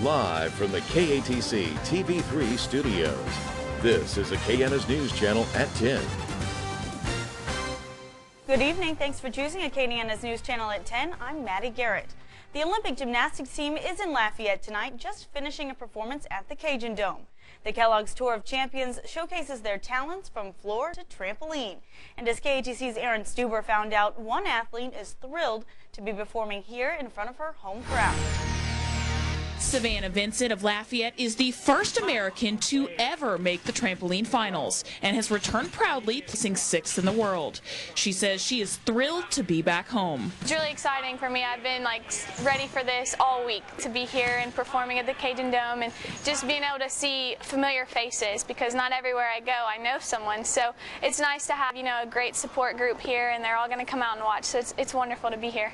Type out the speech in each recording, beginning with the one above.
Live from the KATC TV3 studios, this is Acadiana's News Channel at 10. Good evening. Thanks for choosing Acadiana's News Channel at 10. I'm Maddie Garrett. The Olympic gymnastics team is in Lafayette tonight, just finishing a performance at the Cajun Dome. The Kellogg's Tour of Champions showcases their talents from floor to trampoline. And as KATC's Aaron Stuber found out, one athlete is thrilled to be performing here in front of her home crowd. Savannah Vincent of Lafayette is the first American to ever make the trampoline finals and has returned proudly, placing 6th in the world. She says she is thrilled to be back home. It's really exciting for me. I've been ready for this all week, to be here and performing at the Cajun Dome and just being able to see familiar faces, because not everywhere I go I know someone. So it's nice to have, a great support group here, and they're all going to come out and watch. So it's wonderful to be here.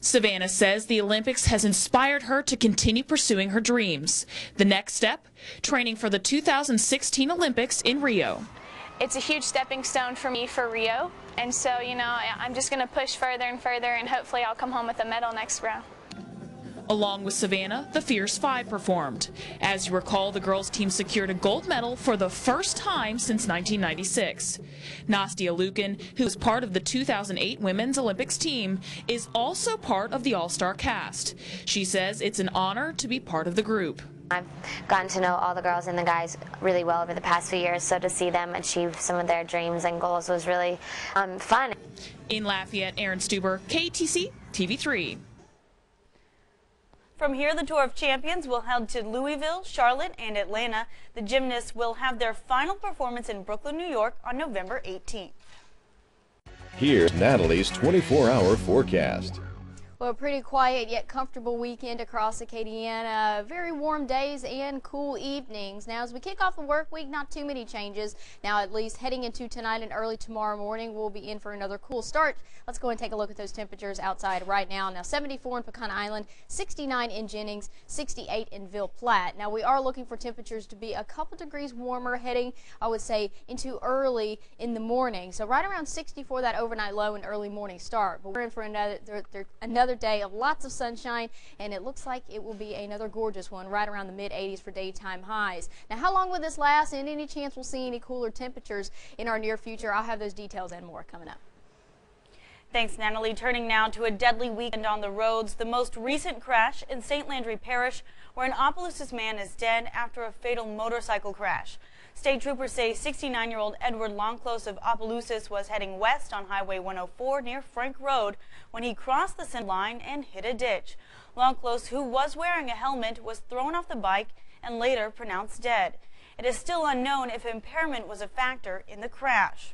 Savannah says the Olympics has inspired her to continue pursuing her dreams. The next step, training for the 2016 Olympics in Rio. It's a huge stepping stone for me for Rio, and so, I'm just going to push further and further, and hopefully I'll come home with a medal next round. Along with Savannah, the Fierce Five performed. As you recall, the girls' team secured a gold medal for the first time since 1996. Nastia Lukin, who is part of the 2008 Women's Olympics team, is also part of the all-star cast. She says it's an honor to be part of the group. I've gotten to know all the girls and the guys really well over the past few years, so to see them achieve some of their dreams and goals was really fun. In Lafayette, Aaron Stuber, KATC TV3. From here, the Tour of Champions will head to Louisville, Charlotte, and Atlanta. The gymnasts will have their final performance in Brooklyn, New York on November 18th. Here's Natalie's 24-hour forecast. Well, a pretty quiet yet comfortable weekend across Acadiana. Very warm days and cool evenings. Now, as we kick off the work week, not too many changes. Now, at least heading into tonight and early tomorrow morning, we'll be in for another cool start. Let's go and take a look at those temperatures outside right now. Now, 74 in Pecan Island, 69 in Jennings, 68 in Ville Platte. Now, we are looking for temperatures to be a couple degrees warmer heading, I would say, into early in the morning. So right around 64, that overnight low and early morning start. But we're in for another day of lots of sunshine, and it looks like it will be another gorgeous one right around the mid-80s for daytime highs. Now, how long will this last, and any chance we'll see any cooler temperatures in our near future? I'll have those details and more coming up. Thanks, Natalie. Turning now to a deadly weekend on the roads. The most recent crash in St. Landry Parish, where an Opelousas man is dead after a fatal motorcycle crash. State troopers say 69-year-old Edward Longclose of Opelousas was heading west on Highway 104 near Frank Road when he crossed the center line and hit a ditch. Longclose, who was wearing a helmet, was thrown off the bike and later pronounced dead. It is still unknown if impairment was a factor in the crash.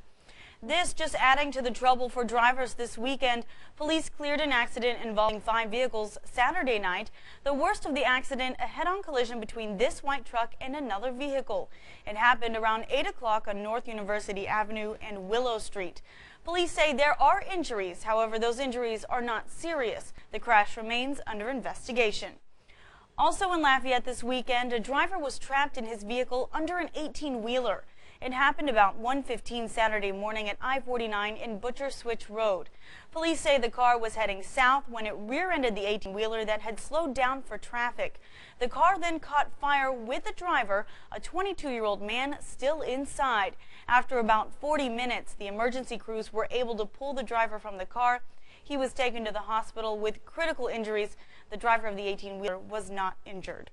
This just adding to the trouble for drivers this weekend. Police cleared an accident involving 5 vehicles Saturday night. The worst of the accident, a head-on collision between this white truck and another vehicle. It happened around 8 o'clock on North University Avenue and Willow Street. Police say there are injuries. However, those injuries are not serious. The crash remains under investigation. Also in Lafayette this weekend, a driver was trapped in his vehicle under an 18-wheeler. It happened about 1:15 Saturday morning at I-49 in Butcher Switch Road. Police say the car was heading south when it rear-ended the 18-wheeler that had slowed down for traffic. The car then caught fire with the driver, a 22-year-old man, still inside. After about 40 minutes, the emergency crews were able to pull the driver from the car. He was taken to the hospital with critical injuries. The driver of the 18-wheeler was not injured.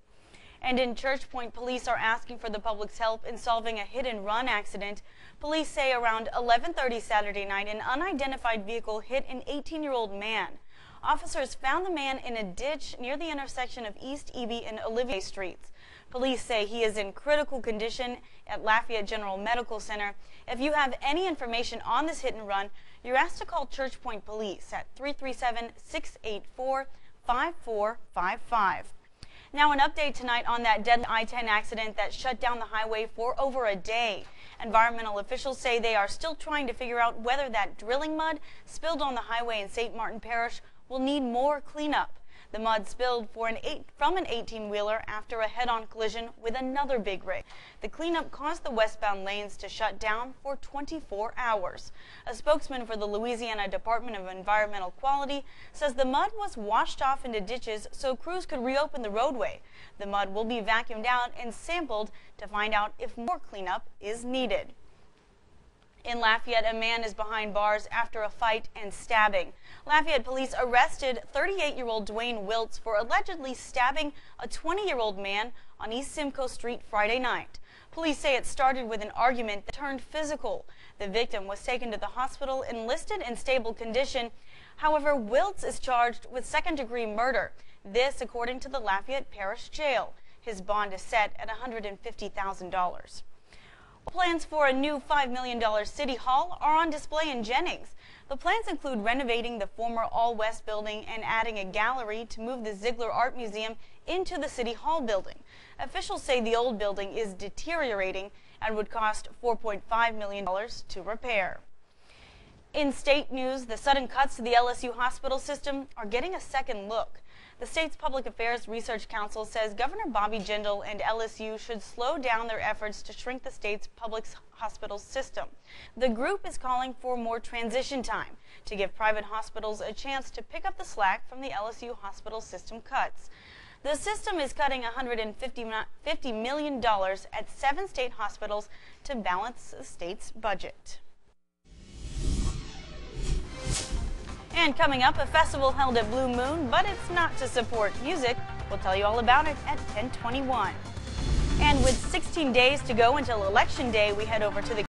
And in Church Point, police are asking for the public's help in solving a hit-and-run accident. Police say around 11:30 Saturday night, an unidentified vehicle hit an 18-year-old man. Officers found the man in a ditch near the intersection of East Eby and Olivier Streets. Police say he is in critical condition at Lafayette General Medical Center. If you have any information on this hit-and-run, you're asked to call Church Point Police at 337-684-5455. Now, an update tonight on that deadly I-10 accident that shut down the highway for over a day. Environmental officials say they are still trying to figure out whether that drilling mud spilled on the highway in St. Martin Parish will need more cleanup. The mud spilled from an 18-wheeler after a head-on collision with another big rig. The cleanup caused the westbound lanes to shut down for 24 hours. A spokesman for the Louisiana Department of Environmental Quality says the mud was washed off into ditches so crews could reopen the roadway. The mud will be vacuumed out and sampled to find out if more cleanup is needed. In Lafayette, a man is behind bars after a fight and stabbing. Lafayette police arrested 38-year-old Dwayne Wiltz for allegedly stabbing a 20-year-old man on East Simcoe Street Friday night. Police say it started with an argument that turned physical. The victim was taken to the hospital and listed in stable condition. However, Wiltz is charged with second-degree murder. This, according to the Lafayette Parish Jail. His bond is set at $150,000. Plans for a new $5 million City Hall are on display in Jennings. The plans include renovating the former All West building and adding a gallery to move the Ziegler Art Museum into the City Hall building. Officials say the old building is deteriorating and would cost $4.5 million to repair. In state news, the sudden cuts to the LSU hospital system are getting a second look. The state's Public Affairs Research Council says Governor Bobby Jindal and LSU should slow down their efforts to shrink the state's public hospital system. The group is calling for more transition time to give private hospitals a chance to pick up the slack from the LSU hospital system cuts. The system is cutting $150 million at 7 state hospitals to balance the state's budget. And coming up, a festival held at Blue Moon, but it's not to support music. We'll tell you all about it at 10:21. And with 16 days to go until Election Day, we head over to the